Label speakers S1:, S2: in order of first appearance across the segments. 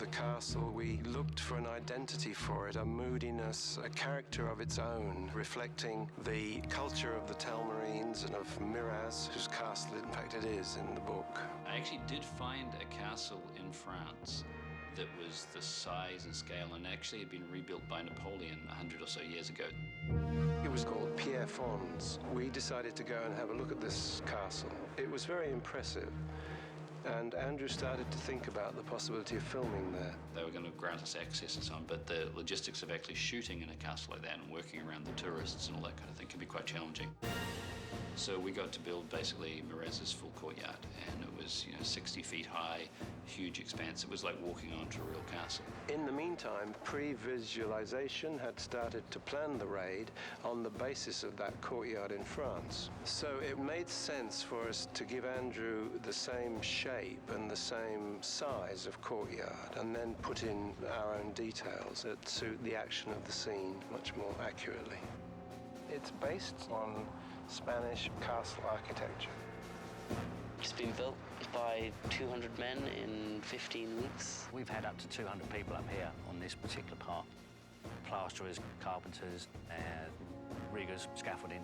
S1: the castle, we looked for an identity for it, a moodiness, a character of its own, reflecting the culture of the Telmarines and of Miraz, whose castle, in fact, it is in the book.
S2: I actually did find a castle in France that was the size and scale, and actually had been rebuilt by Napoleon 100 or so years ago.
S1: It was called Pier FS. We decided to go and have a look at this castle. It was very impressive, and Andrew started to think about the possibility of filming there.
S2: They were going to grant us access and so on, but the logistics of actually shooting in a castle like that and working around the tourists and all that kind of thing can be quite challenging. So we got to build basically Miraz's full courtyard, and it was 60 feet high, huge expanse. It was like walking onto a real castle.
S1: In the meantime, pre-visualization had started to plan the raid on the basis of that courtyard in France. So it made sense for us to give Andrew the same shape and the same size of courtyard, and then put in our own details that suit the action of the scene much more accurately. It's based on Spanish castle architecture.
S3: It's been built by 200 men in 15 weeks.
S4: We've had up to 200 people up here on this particular part. Plasterers, carpenters, riggers, scaffolding,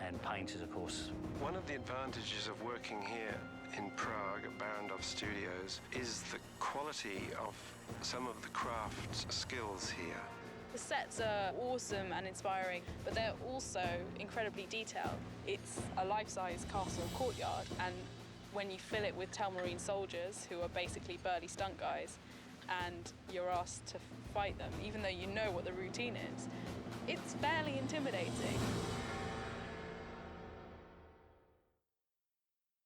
S4: and painters, of course.
S1: One of the advantages of working here in Prague at Barrandov Studios is the quality of some of the craft skills here.
S5: The sets are awesome and inspiring, but they're also incredibly detailed. It's a life-size castle courtyard, and when you fill it with Telmarine soldiers, who are basically burly stunt guys, and you're asked to fight them, even though you know what the routine is, it's fairly intimidating.